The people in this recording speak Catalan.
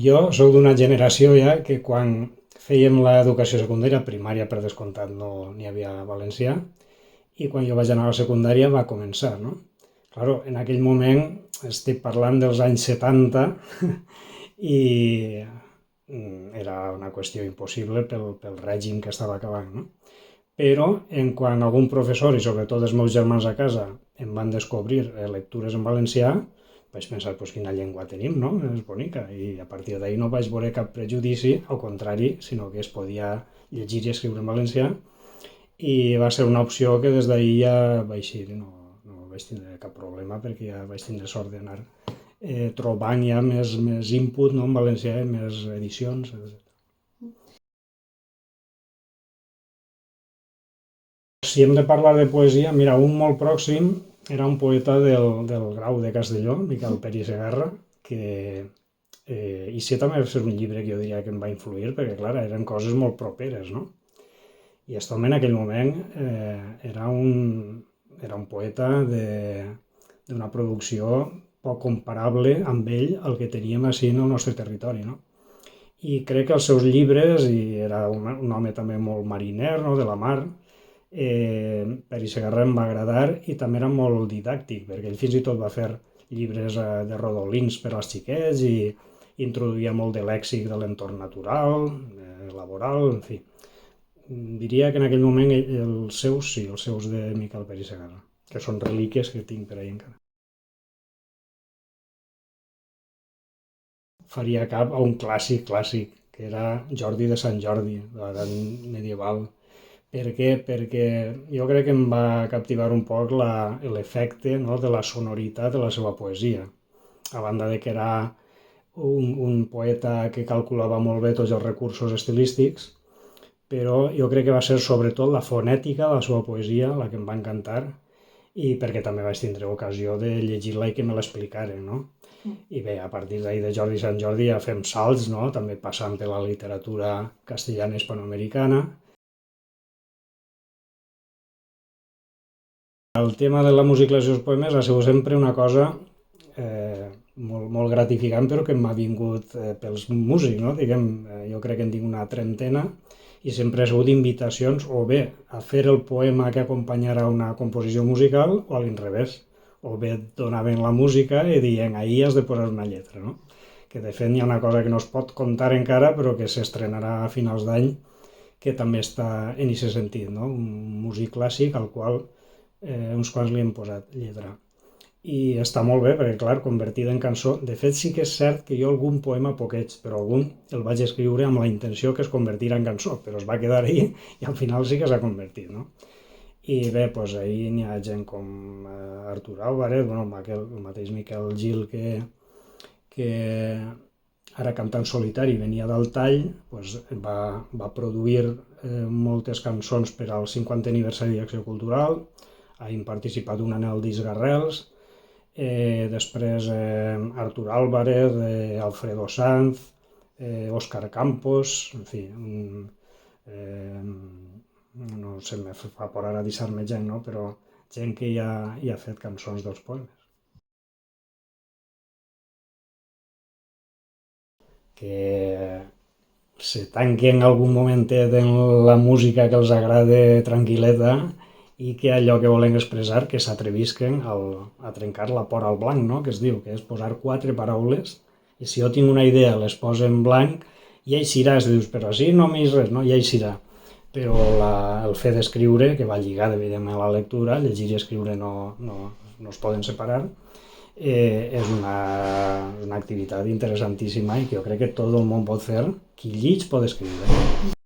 Jo sóc d'una generació ja que quan fèiem l'educació secundària, primària per descomptat no n'hi havia valencià, i quan jo vaig anar a la secundària va començar, no? Claro, en aquell moment estic parlant dels anys 70 i era una qüestió impossible pel règim que estava acabant, no? Però en quan algun professor, i sobretot els meus germans a casa, em van descobrir lectures en valencià, vaig pensar, pues, quina llengua tenim, no? És bonica. I a partir d'ahir no vaig veure cap prejudici, al contrari, sinó que es podia llegir i escriure en valencià, i va ser una opció que des d'ahir ja vaig ir, no vaig tindre cap problema perquè ja vaig tindre sort d'anar trobant ja més input, no, en valencià i més edicions, etc. Si hem de parlar de poesia, mira, un molt pròxim era un poeta del Grau de Castelló, Miquel Peris Segarra, que i sí, també va ser un llibre que jo diria que em va influir, perquè, clar, eren coses molt properes, no? I aquest home en aquell moment era un poeta d'una producció poc comparable amb ell al que teníem així en el nostre territori, no? I crec que els seus llibres, i era un home també molt mariner, no?, de la mar, Peris Segarra em va agradar i també era molt didàctic, perquè ell fins i tot va fer llibres de rodolins per als xiquets i introduïa molt de lèxic de l'entorn natural, laboral, en fi. Diria que en aquell moment els seus de Miquel Peris Segarra, que són relíquies que tinc per ahí encara. Faria cap a un clàssic, que era Jordi de Sant Jordi, de l'edat medieval. Per què? Perquè jo crec que em va captivar un poc l'efecte, no?, de la sonoritat de la seva poesia. A banda de que era un poeta que calculava molt bé tots els recursos estilístics, però jo crec que va ser sobretot la fonètica de la seva poesia la que em va encantar, i perquè també vaig tindre ocasió de llegir-la i que me l'explicaren, no? I bé, a partir d'ahir de Jordi Sant Jordi ja fem salts, no?, també passant per la literatura castellana i hispanoamericana. El tema de la musicalització dels poemes ha sigut sempre una cosa molt gratificant, però que m'ha vingut pels músics, no? Diguem, jo crec que en tinc una trentena i sempre ha sigut invitacions o bé a fer el poema que acompanyarà una composició musical o a l'inrevés, o bé et donaven la música i deien ahir has de posar una lletra, no? Que de fet hi ha una cosa que no es pot contar encara però que s'estrenarà a finals d'any, que també està en aquest sentit, no? Un músic clàssic al qual uns quants li hem posat lletra. I està molt bé perquè, clar, convertida en cançó. De fet, sí que és cert que jo algun poema poquets, però algun el vaig escriure amb la intenció que es convertirà en cançó, però es va quedar ahí i al final sí que s'ha convertit, no? I bé, doncs ahir n'hi ha gent com Artur Álvarez, bueno, el mateix Miquel Gil, que ara cantant solitari venia d'Altall, doncs va produir moltes cançons per al 50è aniversari d'Acció Cultural, hem participat un any al disc Arrels, després Artur Álvarez, Alfredo Sanz, Òscar Campos, en fi, no se me fa por ara deixar-me gent, no?, però gent que ja ha fet cançons dels poemes. Que se tanquen en algun momentet en la música que els agrada tranquil·leta i que allò que volen expressar que s'atrevisquen a trencar la por al blanc, no?, que es diu, que és posar 4 paraules i si jo tinc una idea les poso en blanc i eixirà, es dius, però així no m'hi res, no? I eixirà. Però el fet d'escriure, que va lligat evidentment a la lectura, llegir i escriure no es poden separar, és una activitat interessantíssima i que jo crec que tot el món pot fer, qui llig pot escriure.